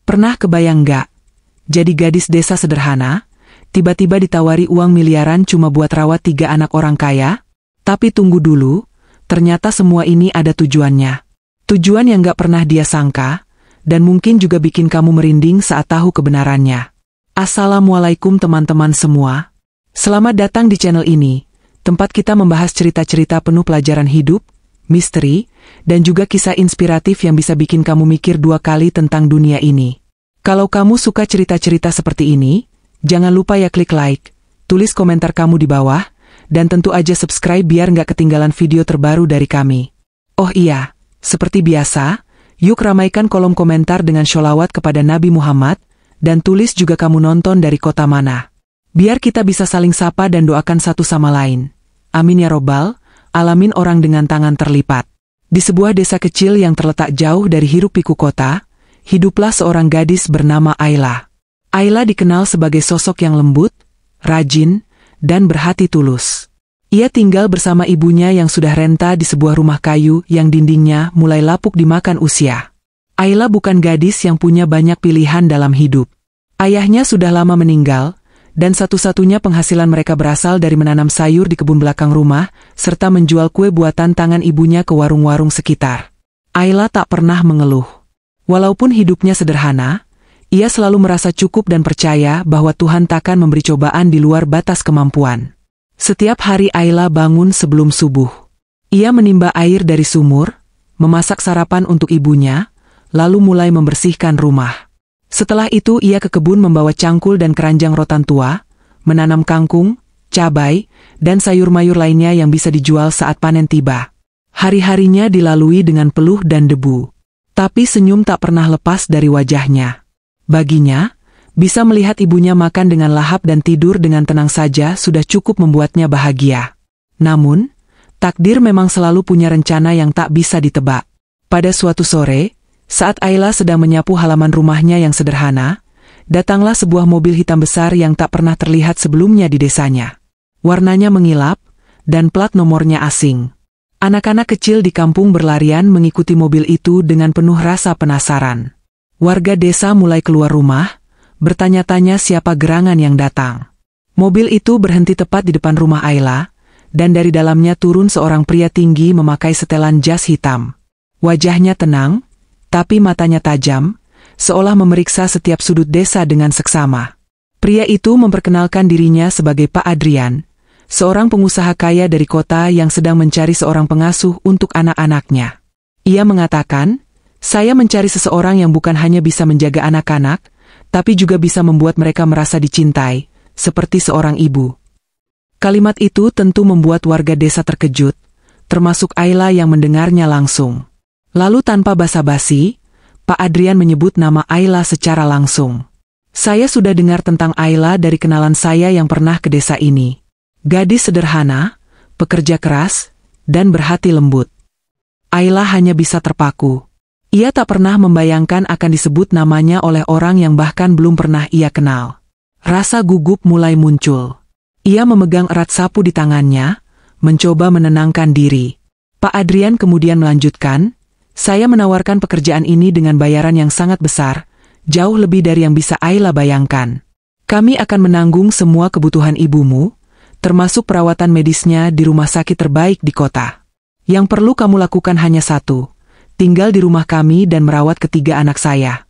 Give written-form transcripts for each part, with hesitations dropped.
Pernah kebayang nggak? Jadi gadis desa sederhana, tiba-tiba ditawari uang miliaran cuma buat rawat 3 anak orang kaya? Tapi tunggu dulu, ternyata semua ini ada tujuannya. Tujuan yang nggak pernah dia sangka, dan mungkin juga bikin kamu merinding saat tahu kebenarannya. Assalamualaikum teman-teman semua. Selamat datang di channel ini, tempat kita membahas cerita-cerita penuh pelajaran hidup, misteri, dan juga kisah inspiratif yang bisa bikin kamu mikir 2 kali tentang dunia ini. Kalau kamu suka cerita-cerita seperti ini, jangan lupa ya klik like, tulis komentar kamu di bawah, dan tentu aja subscribe biar nggak ketinggalan video terbaru dari kami. Oh iya, seperti biasa, yuk ramaikan kolom komentar dengan sholawat kepada Nabi Muhammad, dan tulis juga kamu nonton dari kota mana. Biar kita bisa saling sapa dan doakan satu sama lain. Amin ya robbal alamin. Orang dengan tangan terlipat. Di sebuah desa kecil yang terletak jauh dari hiruk-pikuk kota, hiduplah seorang gadis bernama Ayla. Ayla dikenal sebagai sosok yang lembut, rajin, dan berhati tulus. Ia tinggal bersama ibunya yang sudah renta di sebuah rumah kayu yang dindingnya mulai lapuk dimakan usia. Ayla bukan gadis yang punya banyak pilihan dalam hidup. Ayahnya sudah lama meninggal, dan satu-satunya penghasilan mereka berasal dari menanam sayur di kebun belakang rumah, serta menjual kue buatan tangan ibunya ke warung-warung sekitar. Ayla tak pernah mengeluh. Walaupun hidupnya sederhana, ia selalu merasa cukup dan percaya bahwa Tuhan takkan memberi cobaan di luar batas kemampuan. Setiap hari Ayla bangun sebelum subuh. Ia menimba air dari sumur, memasak sarapan untuk ibunya, lalu mulai membersihkan rumah. Setelah itu ia ke kebun membawa cangkul dan keranjang rotan tua, menanam kangkung, cabai, dan sayur-mayur lainnya yang bisa dijual saat panen tiba. Hari-harinya dilalui dengan peluh dan debu. Tapi senyum tak pernah lepas dari wajahnya. Baginya, bisa melihat ibunya makan dengan lahap dan tidur dengan tenang saja sudah cukup membuatnya bahagia. Namun, takdir memang selalu punya rencana yang tak bisa ditebak. Pada suatu sore, saat Ayla sedang menyapu halaman rumahnya yang sederhana, datanglah sebuah mobil hitam besar yang tak pernah terlihat sebelumnya di desanya. Warnanya mengilap, dan plat nomornya asing. Anak-anak kecil di kampung berlarian mengikuti mobil itu dengan penuh rasa penasaran. Warga desa mulai keluar rumah, bertanya-tanya siapa gerangan yang datang. Mobil itu berhenti tepat di depan rumah Ayla, dan dari dalamnya turun seorang pria tinggi memakai setelan jas hitam. Wajahnya tenang, tapi matanya tajam, seolah memeriksa setiap sudut desa dengan seksama. Pria itu memperkenalkan dirinya sebagai Pak Adrian, seorang pengusaha kaya dari kota yang sedang mencari seorang pengasuh untuk anak-anaknya. Ia mengatakan, "Saya mencari seseorang yang bukan hanya bisa menjaga anak-anak, tapi juga bisa membuat mereka merasa dicintai, seperti seorang ibu." Kalimat itu tentu membuat warga desa terkejut, termasuk Ayla yang mendengarnya langsung. Lalu tanpa basa-basi, Pak Adrian menyebut nama Ayla secara langsung. "Saya sudah dengar tentang Ayla dari kenalan saya yang pernah ke desa ini. Gadis sederhana, pekerja keras, dan berhati lembut." Ayla hanya bisa terpaku. Ia tak pernah membayangkan akan disebut namanya oleh orang yang bahkan belum pernah ia kenal. Rasa gugup mulai muncul. Ia memegang erat sapu di tangannya, mencoba menenangkan diri. Pak Adrian kemudian melanjutkan, "Saya menawarkan pekerjaan ini dengan bayaran yang sangat besar, jauh lebih dari yang bisa Ayla bayangkan. Kami akan menanggung semua kebutuhan ibumu, termasuk perawatan medisnya di rumah sakit terbaik di kota. Yang perlu kamu lakukan hanya satu, tinggal di rumah kami dan merawat ketiga anak saya."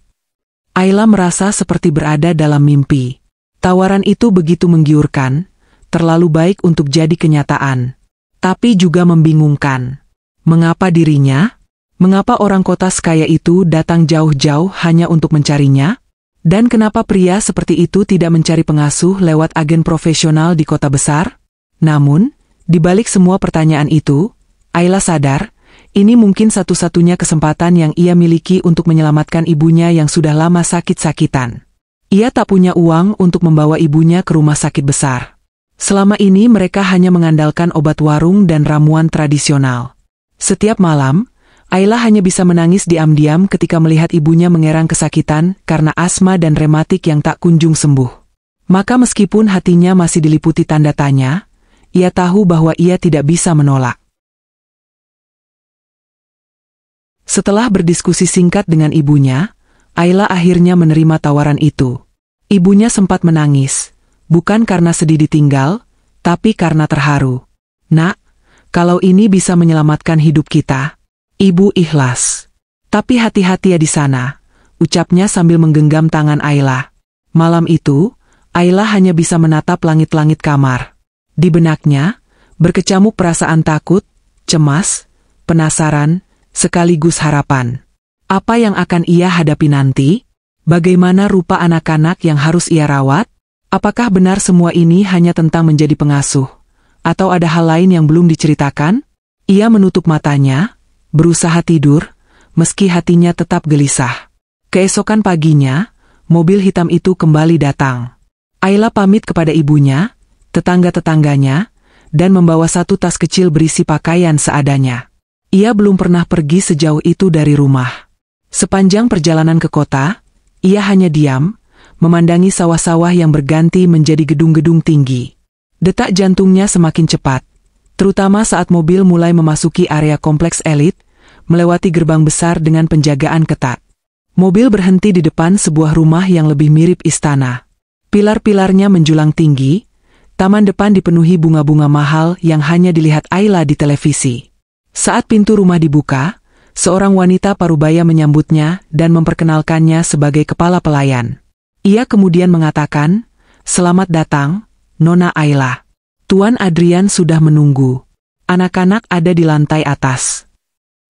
Ayla merasa seperti berada dalam mimpi. Tawaran itu begitu menggiurkan, terlalu baik untuk jadi kenyataan. Tapi juga membingungkan. Mengapa dirinya? Mengapa orang kota sekaya itu datang jauh-jauh hanya untuk mencarinya? Dan kenapa pria seperti itu tidak mencari pengasuh lewat agen profesional di kota besar? Namun, di balik semua pertanyaan itu, Ayla sadar, ini mungkin satu-satunya kesempatan yang ia miliki untuk menyelamatkan ibunya yang sudah lama sakit-sakitan. Ia tak punya uang untuk membawa ibunya ke rumah sakit besar. Selama ini mereka hanya mengandalkan obat warung dan ramuan tradisional. Setiap malam, Ayla hanya bisa menangis diam-diam ketika melihat ibunya mengerang kesakitan karena asma dan rematik yang tak kunjung sembuh. Maka meskipun hatinya masih diliputi tanda tanya, ia tahu bahwa ia tidak bisa menolak. Setelah berdiskusi singkat dengan ibunya, Ayla akhirnya menerima tawaran itu. Ibunya sempat menangis, bukan karena sedih ditinggal, tapi karena terharu. "Nak, kalau ini bisa menyelamatkan hidup kita, Ibu ikhlas. Tapi hati-hati ya di sana," ucapnya sambil menggenggam tangan Ayla. Malam itu, Ayla hanya bisa menatap langit-langit kamar. Di benaknya, berkecamuk perasaan takut, cemas, penasaran, sekaligus harapan. Apa yang akan ia hadapi nanti? Bagaimana rupa anak-anak yang harus ia rawat? Apakah benar semua ini hanya tentang menjadi pengasuh? Atau ada hal lain yang belum diceritakan? Ia menutup matanya, berusaha tidur, meski hatinya tetap gelisah. Keesokan paginya, mobil hitam itu kembali datang. Ayla pamit kepada ibunya, tetangga-tetangganya, dan membawa satu tas kecil berisi pakaian seadanya. Ia belum pernah pergi sejauh itu dari rumah. Sepanjang perjalanan ke kota, ia hanya diam, memandangi sawah-sawah yang berganti menjadi gedung-gedung tinggi. Detak jantungnya semakin cepat, terutama saat mobil mulai memasuki area kompleks elit, melewati gerbang besar dengan penjagaan ketat. Mobil berhenti di depan sebuah rumah yang lebih mirip istana. Pilar-pilarnya menjulang tinggi, taman depan dipenuhi bunga-bunga mahal yang hanya dilihat Ayla di televisi. Saat pintu rumah dibuka, seorang wanita parubaya menyambutnya dan memperkenalkannya sebagai kepala pelayan. Ia kemudian mengatakan, "Selamat datang, Nona Ayla. Tuan Adrian sudah menunggu. Anak-anak ada di lantai atas."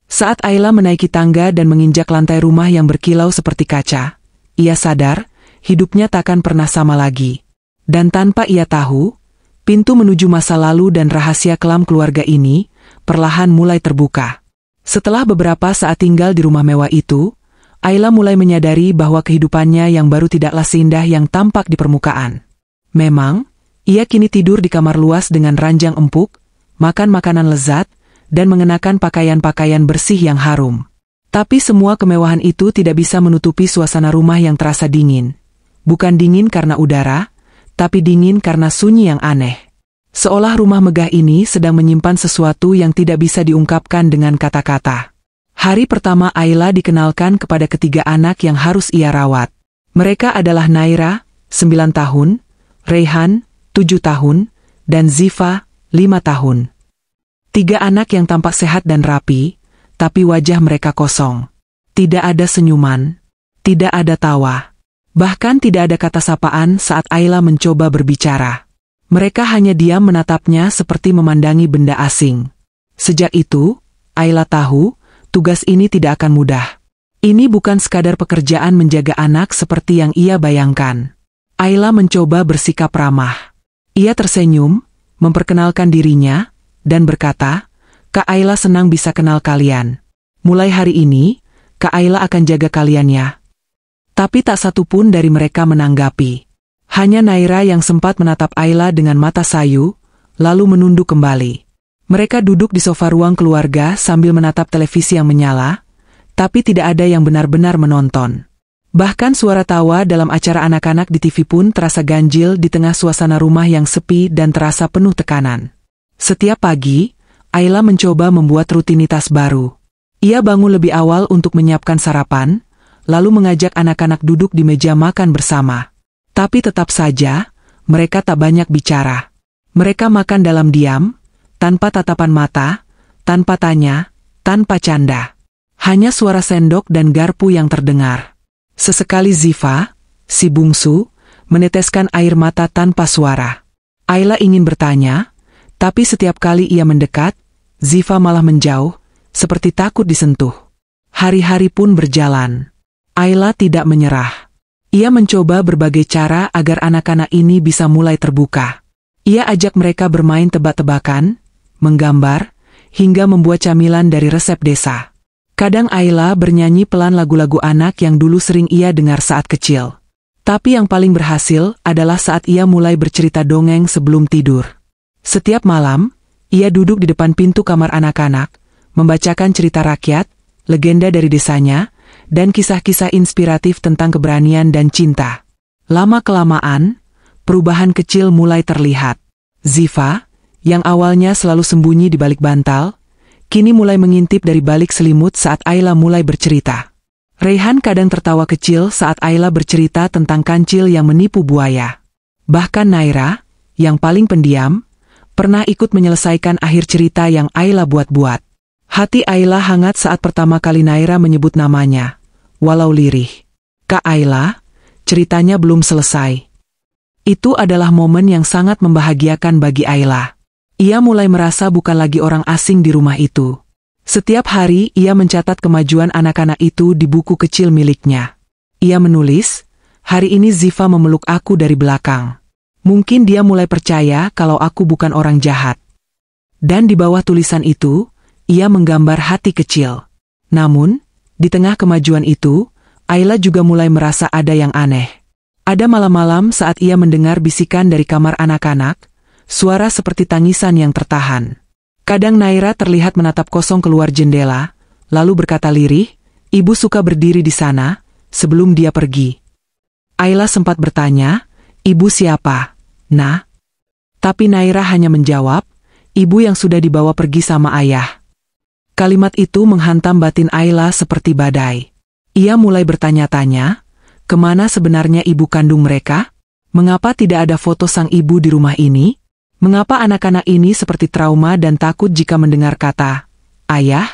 Saat Ayla menaiki tangga dan menginjak lantai rumah yang berkilau seperti kaca, ia sadar, hidupnya takkan pernah sama lagi. Dan tanpa ia tahu, pintu menuju masa lalu dan rahasia kelam keluarga ini, perlahan mulai terbuka. Setelah beberapa saat tinggal di rumah mewah itu, Ayla mulai menyadari bahwa kehidupannya yang baru tidaklah seindah yang tampak di permukaan. Memang, ia kini tidur di kamar luas dengan ranjang empuk, makan makanan lezat, dan mengenakan pakaian-pakaian bersih yang harum. Tapi semua kemewahan itu tidak bisa menutupi suasana rumah yang terasa dingin. Bukan dingin karena udara, tapi dingin karena sunyi yang aneh. Seolah rumah megah ini sedang menyimpan sesuatu yang tidak bisa diungkapkan dengan kata-kata. Hari pertama Ayla dikenalkan kepada ketiga anak yang harus ia rawat. Mereka adalah Naira, 9 tahun, Reyhan, 7 tahun, dan Ziva, 5 tahun. 3 anak yang tampak sehat dan rapi, tapi wajah mereka kosong. Tidak ada senyuman, tidak ada tawa. Bahkan tidak ada kata sapaan saat Ayla mencoba berbicara. Mereka hanya diam menatapnya seperti memandangi benda asing. Sejak itu, Ayla tahu, tugas ini tidak akan mudah. Ini bukan sekadar pekerjaan menjaga anak seperti yang ia bayangkan. Ayla mencoba bersikap ramah. Ia tersenyum, memperkenalkan dirinya, dan berkata, "Kak Ayla senang bisa kenal kalian. Mulai hari ini, Kak Ayla akan jaga kalian ya." Tapi tak satu pun dari mereka menanggapi. Hanya Naira yang sempat menatap Ayla dengan mata sayu, lalu menunduk kembali. Mereka duduk di sofa ruang keluarga sambil menatap televisi yang menyala, tapi tidak ada yang benar-benar menonton. Bahkan suara tawa dalam acara anak-anak di TV pun terasa ganjil di tengah suasana rumah yang sepi dan terasa penuh tekanan. Setiap pagi, Ayla mencoba membuat rutinitas baru. Ia bangun lebih awal untuk menyiapkan sarapan, lalu mengajak anak-anak duduk di meja makan bersama. Tapi tetap saja, mereka tak banyak bicara. Mereka makan dalam diam, tanpa tatapan mata, tanpa tanya, tanpa canda. Hanya suara sendok dan garpu yang terdengar. Sesekali Ziva, si bungsu, meneteskan air mata tanpa suara. Ayla ingin bertanya, tapi setiap kali ia mendekat, Ziva malah menjauh, seperti takut disentuh. Hari-hari pun berjalan. Ayla tidak menyerah. Ia mencoba berbagai cara agar anak-anak ini bisa mulai terbuka. Ia ajak mereka bermain tebak-tebakan, menggambar, hingga membuat camilan dari resep desa. Kadang Ayla bernyanyi pelan lagu-lagu anak yang dulu sering ia dengar saat kecil. Tapi yang paling berhasil adalah saat ia mulai bercerita dongeng sebelum tidur. Setiap malam, ia duduk di depan pintu kamar anak-anak, membacakan cerita rakyat, legenda dari desanya, dan kisah-kisah inspiratif tentang keberanian dan cinta. Lama-kelamaan, perubahan kecil mulai terlihat. Ziva, yang awalnya selalu sembunyi di balik bantal, kini mulai mengintip dari balik selimut saat Ayla mulai bercerita. Raihan kadang tertawa kecil saat Ayla bercerita tentang kancil yang menipu buaya. Bahkan Naira, yang paling pendiam, pernah ikut menyelesaikan akhir cerita yang Ayla buat-buat. Hati Ayla hangat saat pertama kali Naira menyebut namanya, walau lirih. Kak Ayla, ceritanya belum selesai. Itu adalah momen yang sangat membahagiakan bagi Ayla. Ia mulai merasa bukan lagi orang asing di rumah itu. Setiap hari ia mencatat kemajuan anak-anak itu di buku kecil miliknya. Ia menulis, hari ini Ziva memeluk aku dari belakang. Mungkin dia mulai percaya kalau aku bukan orang jahat. Dan di bawah tulisan itu, ia menggambar hati kecil. Namun, di tengah kemajuan itu, Ayla juga mulai merasa ada yang aneh. Ada malam-malam saat ia mendengar bisikan dari kamar anak-anak, suara seperti tangisan yang tertahan. Kadang Naira terlihat menatap kosong keluar jendela, lalu berkata lirih, ibu suka berdiri di sana, sebelum dia pergi. Ayla sempat bertanya, ibu siapa? Nah? Tapi Naira hanya menjawab, ibu yang sudah dibawa pergi sama ayah. Kalimat itu menghantam batin Ayla seperti badai. Ia mulai bertanya-tanya, kemana sebenarnya ibu kandung mereka? Mengapa tidak ada foto sang ibu di rumah ini? Mengapa anak-anak ini seperti trauma dan takut jika mendengar kata ayah?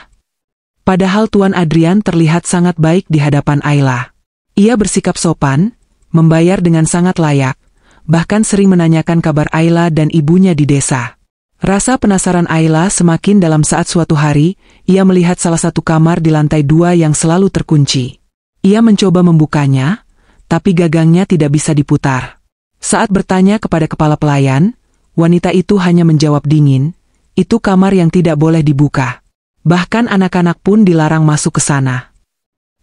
Padahal Tuan Adrian terlihat sangat baik di hadapan Ayla. Ia bersikap sopan, membayar dengan sangat layak, bahkan sering menanyakan kabar Ayla dan ibunya di desa. Rasa penasaran Ayla semakin dalam saat suatu hari, ia melihat salah satu kamar di lantai 2 yang selalu terkunci. Ia mencoba membukanya, tapi gagangnya tidak bisa diputar. Saat bertanya kepada kepala pelayan, wanita itu hanya menjawab dingin, itu kamar yang tidak boleh dibuka. Bahkan anak-anak pun dilarang masuk ke sana.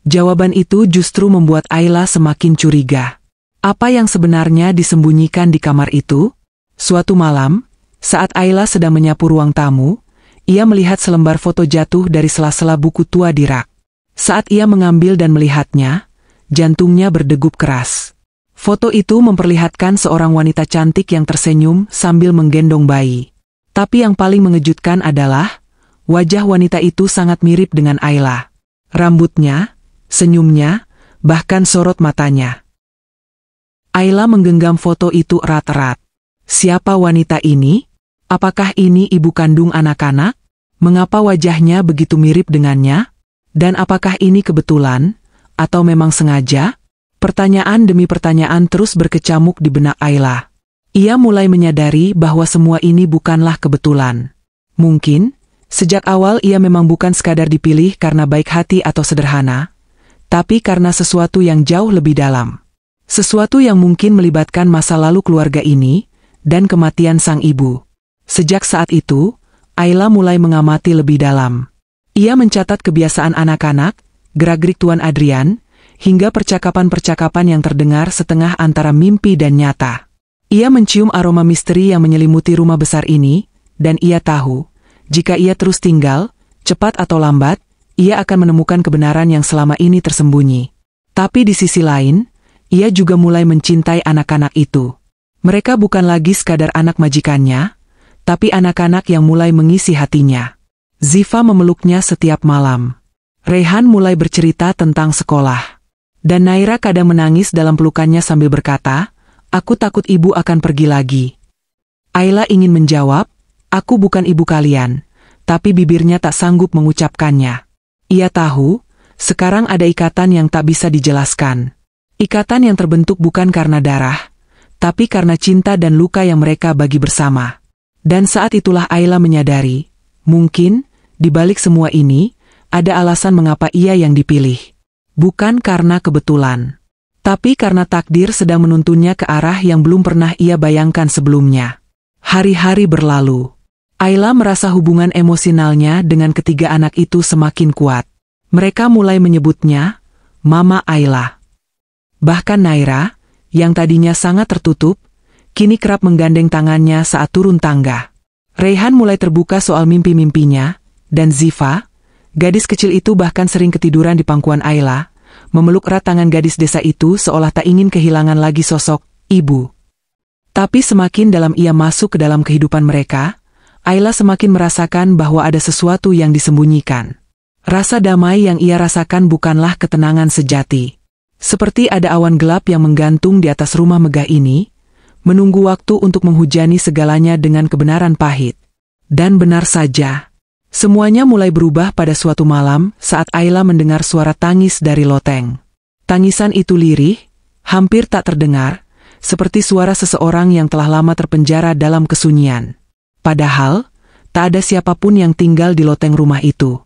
Jawaban itu justru membuat Ayla semakin curiga. Apa yang sebenarnya disembunyikan di kamar itu? Suatu malam, saat Ayla sedang menyapu ruang tamu, ia melihat selembar foto jatuh dari sela-sela buku tua di rak. Saat ia mengambil dan melihatnya, jantungnya berdegup keras. Foto itu memperlihatkan seorang wanita cantik yang tersenyum sambil menggendong bayi. Tapi yang paling mengejutkan adalah, wajah wanita itu sangat mirip dengan Ayla. Rambutnya, senyumnya, bahkan sorot matanya. Ayla menggenggam foto itu erat-erat. Siapa wanita ini? Apakah ini ibu kandung anak-anak? Mengapa wajahnya begitu mirip dengannya? Dan apakah ini kebetulan, atau memang sengaja? Pertanyaan demi pertanyaan terus berkecamuk di benak Ayla. Ia mulai menyadari bahwa semua ini bukanlah kebetulan. Mungkin, sejak awal ia memang bukan sekadar dipilih karena baik hati atau sederhana, tapi karena sesuatu yang jauh lebih dalam. Sesuatu yang mungkin melibatkan masa lalu keluarga ini, dan kematian sang ibu. Sejak saat itu, Ayla mulai mengamati lebih dalam. Ia mencatat kebiasaan anak-anak, gerak-gerik Tuan Adrian, hingga percakapan-percakapan yang terdengar setengah antara mimpi dan nyata. Ia mencium aroma misteri yang menyelimuti rumah besar ini, dan ia tahu, jika ia terus tinggal, cepat atau lambat, ia akan menemukan kebenaran yang selama ini tersembunyi. Tapi di sisi lain, ia juga mulai mencintai anak-anak itu. Mereka bukan lagi sekadar anak majikannya, tapi anak-anak yang mulai mengisi hatinya. Ziva memeluknya setiap malam. Raihan mulai bercerita tentang sekolah. Dan Naira kadang menangis dalam pelukannya sambil berkata, aku takut ibu akan pergi lagi. Ayla ingin menjawab, aku bukan ibu kalian, tapi bibirnya tak sanggup mengucapkannya. Ia tahu, sekarang ada ikatan yang tak bisa dijelaskan. Ikatan yang terbentuk bukan karena darah, tapi karena cinta dan luka yang mereka bagi bersama. Dan saat itulah Ayla menyadari, mungkin, di balik semua ini, ada alasan mengapa ia yang dipilih. Bukan karena kebetulan, tapi karena takdir sedang menuntunnya ke arah yang belum pernah ia bayangkan sebelumnya. Hari-hari berlalu. Ayla merasa hubungan emosionalnya dengan ketiga anak itu semakin kuat. Mereka mulai menyebutnya Mama Ayla. Bahkan Naira, yang tadinya sangat tertutup, kini kerap menggandeng tangannya saat turun tangga. Raihan mulai terbuka soal mimpi-mimpinya, dan Ziva, gadis kecil itu bahkan sering ketiduran di pangkuan Ayla, memeluk erat tangan gadis desa itu seolah tak ingin kehilangan lagi sosok ibu. Tapi semakin dalam ia masuk ke dalam kehidupan mereka, Ayla semakin merasakan bahwa ada sesuatu yang disembunyikan. Rasa damai yang ia rasakan bukanlah ketenangan sejati. Seperti ada awan gelap yang menggantung di atas rumah megah ini, menunggu waktu untuk menghujani segalanya dengan kebenaran pahit. Dan benar saja. Semuanya mulai berubah pada suatu malam saat Ayla mendengar suara tangis dari loteng. Tangisan itu lirih, hampir tak terdengar, seperti suara seseorang yang telah lama terpenjara dalam kesunyian. Padahal, tak ada siapapun yang tinggal di loteng rumah itu.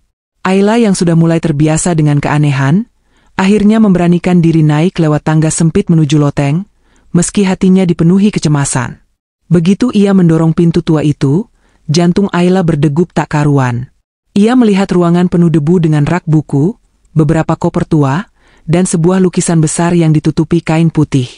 Ayla yang sudah mulai terbiasa dengan keanehan, akhirnya memberanikan diri naik lewat tangga sempit menuju loteng, meski hatinya dipenuhi kecemasan. Begitu ia mendorong pintu tua itu, jantung Ayla berdegup tak karuan. Ia melihat ruangan penuh debu dengan rak buku, beberapa koper tua, dan sebuah lukisan besar yang ditutupi kain putih.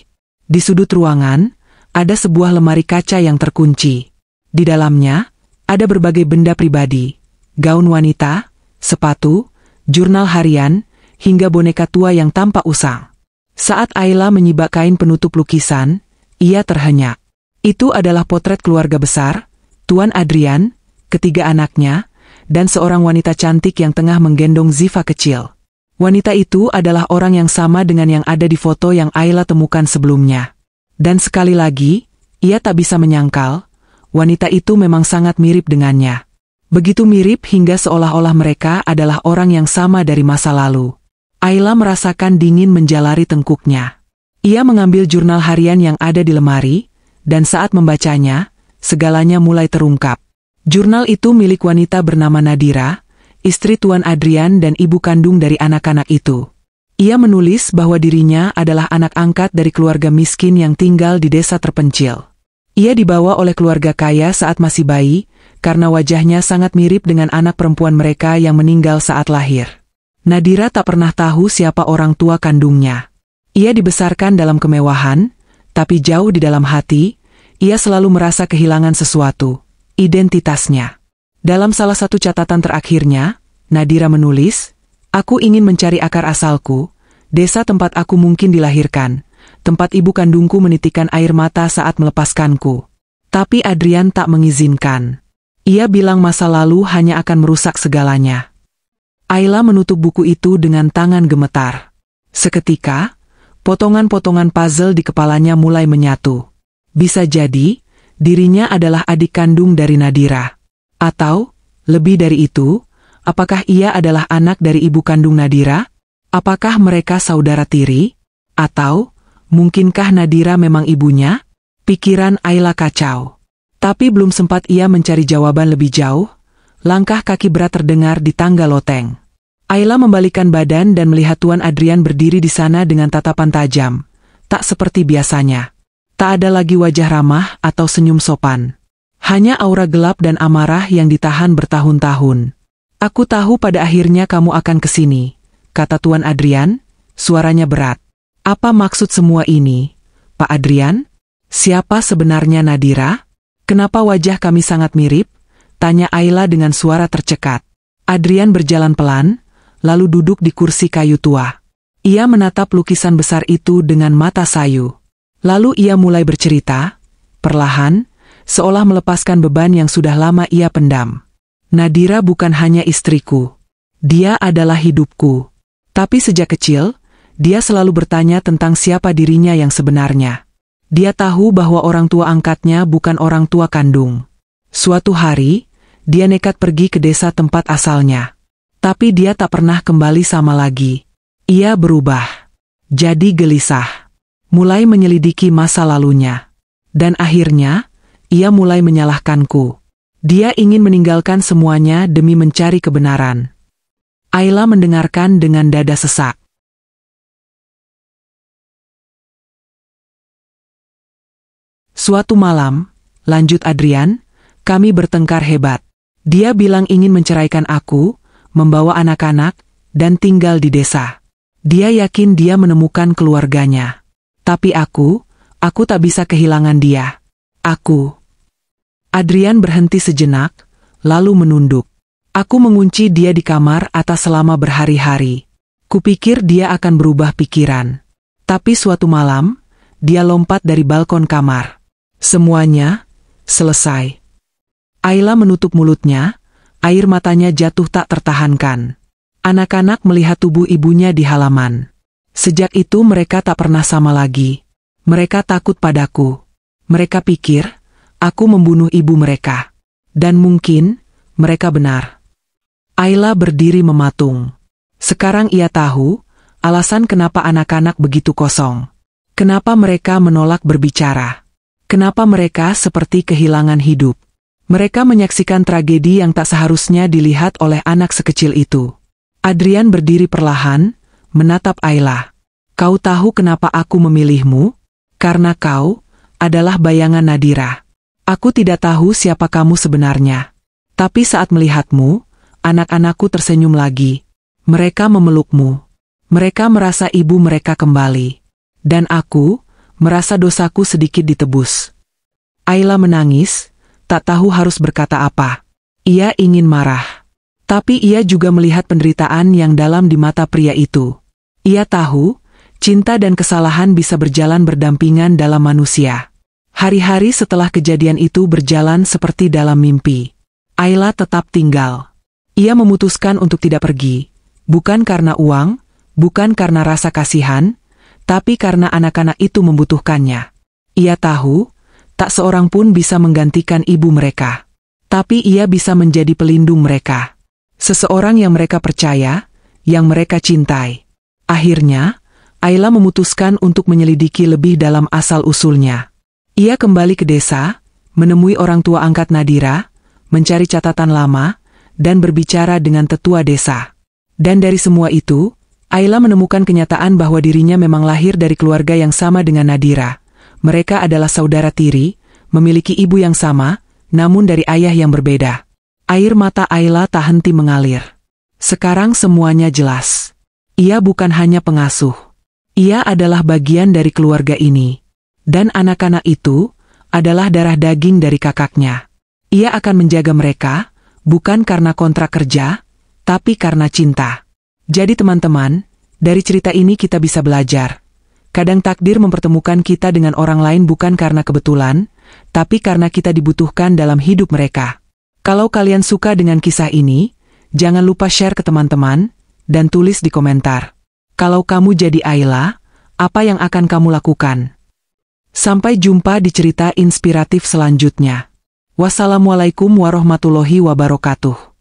Di sudut ruangan, ada sebuah lemari kaca yang terkunci. Di dalamnya, ada berbagai benda pribadi, gaun wanita, sepatu, jurnal harian, hingga boneka tua yang tampak usang. Saat Ayla menyibak kain penutup lukisan, ia terhenyak. Itu adalah potret keluarga besar, Tuan Adrian, ketiga anaknya, dan seorang wanita cantik yang tengah menggendong Ziva kecil. Wanita itu adalah orang yang sama dengan yang ada di foto yang Ayla temukan sebelumnya. Dan sekali lagi, ia tak bisa menyangkal, wanita itu memang sangat mirip dengannya. Begitu mirip hingga seolah-olah mereka adalah orang yang sama dari masa lalu. Ayla merasakan dingin menjalari tengkuknya. Ia mengambil jurnal harian yang ada di lemari, dan saat membacanya, segalanya mulai terungkap. Jurnal itu milik wanita bernama Nadira, istri Tuan Adrian dan ibu kandung dari anak-anak itu. Ia menulis bahwa dirinya adalah anak angkat dari keluarga miskin yang tinggal di desa terpencil. Ia dibawa oleh keluarga kaya saat masih bayi, karena wajahnya sangat mirip dengan anak perempuan mereka yang meninggal saat lahir. Nadira tak pernah tahu siapa orang tua kandungnya. Ia dibesarkan dalam kemewahan, tapi jauh di dalam hati, ia selalu merasa kehilangan sesuatu, identitasnya. Dalam salah satu catatan terakhirnya, Nadira menulis, "Aku ingin mencari akar asalku, desa tempat aku mungkin dilahirkan, tempat ibu kandungku menitikkan air mata saat melepaskanku." Tapi Adrian tak mengizinkan. Ia bilang masa lalu hanya akan merusak segalanya. Ayla menutup buku itu dengan tangan gemetar. Seketika, potongan-potongan puzzle di kepalanya mulai menyatu. Bisa jadi, dirinya adalah adik kandung dari Nadira. Atau, lebih dari itu, apakah ia adalah anak dari ibu kandung Nadira? Apakah mereka saudara tiri? Atau, mungkinkah Nadira memang ibunya? Pikiran Ayla kacau. Tapi belum sempat ia mencari jawaban lebih jauh, langkah kaki berat terdengar di tangga loteng. Ayla membalikkan badan dan melihat Tuan Adrian berdiri di sana dengan tatapan tajam, tak seperti biasanya. Tak ada lagi wajah ramah atau senyum sopan. Hanya aura gelap dan amarah yang ditahan bertahun-tahun. "Aku tahu pada akhirnya kamu akan kesini," kata Tuan Adrian, suaranya berat. "Apa maksud semua ini, Pak Adrian? Siapa sebenarnya Nadira? Kenapa wajah kami sangat mirip?" tanya Ayla dengan suara tercekat. Adrian berjalan pelan, lalu duduk di kursi kayu tua. Ia menatap lukisan besar itu dengan mata sayu. Lalu ia mulai bercerita, perlahan, seolah melepaskan beban yang sudah lama ia pendam. "Nadira bukan hanya istriku. Dia adalah hidupku. Tapi sejak kecil, dia selalu bertanya tentang siapa dirinya yang sebenarnya. Dia tahu bahwa orang tua angkatnya bukan orang tua kandung. Suatu hari, dia nekat pergi ke desa tempat asalnya. Tapi dia tak pernah kembali sama lagi. Ia berubah. Jadi gelisah. Mulai menyelidiki masa lalunya. Dan akhirnya, ia mulai menyalahkanku. Dia ingin meninggalkan semuanya demi mencari kebenaran." Ayla mendengarkan dengan dada sesak. "Suatu malam," lanjut Adrian, "kami bertengkar hebat. Dia bilang ingin menceraikan aku, membawa anak-anak, dan tinggal di desa. Dia yakin dia menemukan keluarganya. Tapi aku tak bisa kehilangan dia. Aku." Adrian berhenti sejenak, lalu menunduk. "Aku mengunci dia di kamar atas selama berhari-hari. Kupikir dia akan berubah pikiran. Tapi suatu malam, dia lompat dari balkon kamar. Semuanya selesai." Ayla menutup mulutnya, air matanya jatuh tak tertahankan. Anak-anak melihat tubuh ibunya di halaman. Sejak itu mereka tak pernah sama lagi. Mereka takut padaku. Mereka pikir, aku membunuh ibu mereka. Dan mungkin, mereka benar. Ayla berdiri mematung. Sekarang ia tahu, alasan kenapa anak-anak begitu kosong. Kenapa mereka menolak berbicara. Kenapa mereka seperti kehilangan hidup. Mereka menyaksikan tragedi yang tak seharusnya dilihat oleh anak sekecil itu. Adrian berdiri perlahan, menatap Ayla. Kau tahu kenapa aku memilihmu? Karena kau adalah bayangan Nadira. Aku tidak tahu siapa kamu sebenarnya. Tapi saat melihatmu, anak-anakku tersenyum lagi. Mereka memelukmu. Mereka merasa ibu mereka kembali. Dan aku merasa dosaku sedikit ditebus. Ayla menangis, tak tahu harus berkata apa. Ia ingin marah. Tapi ia juga melihat penderitaan yang dalam di mata pria itu. Ia tahu, cinta dan kesalahan bisa berjalan berdampingan dalam manusia. Hari-hari setelah kejadian itu berjalan seperti dalam mimpi. Ayla tetap tinggal. Ia memutuskan untuk tidak pergi. Bukan karena uang, bukan karena rasa kasihan, tapi karena anak-anak itu membutuhkannya. Ia tahu, tak seorang pun bisa menggantikan ibu mereka. Tapi ia bisa menjadi pelindung mereka. Seseorang yang mereka percaya, yang mereka cintai. Akhirnya, Ayla memutuskan untuk menyelidiki lebih dalam asal-usulnya. Ia kembali ke desa, menemui orang tua angkat Nadira, mencari catatan lama, dan berbicara dengan tetua desa. Dan dari semua itu, Ayla menemukan kenyataan bahwa dirinya memang lahir dari keluarga yang sama dengan Nadira. Mereka adalah saudara tiri, memiliki ibu yang sama, namun dari ayah yang berbeda. Air mata Ayla tak henti mengalir. Sekarang semuanya jelas. Ia bukan hanya pengasuh. Ia adalah bagian dari keluarga ini. Dan anak-anak itu adalah darah daging dari kakaknya. Ia akan menjaga mereka, bukan karena kontrak kerja, tapi karena cinta. Jadi teman-teman, dari cerita ini kita bisa belajar. Kadang takdir mempertemukan kita dengan orang lain bukan karena kebetulan, tapi karena kita dibutuhkan dalam hidup mereka. Kalau kalian suka dengan kisah ini, jangan lupa share ke teman-teman, dan tulis di komentar. Kalau kamu jadi Ayla, apa yang akan kamu lakukan? Sampai jumpa di cerita inspiratif selanjutnya. Wassalamualaikum warahmatullahi wabarakatuh.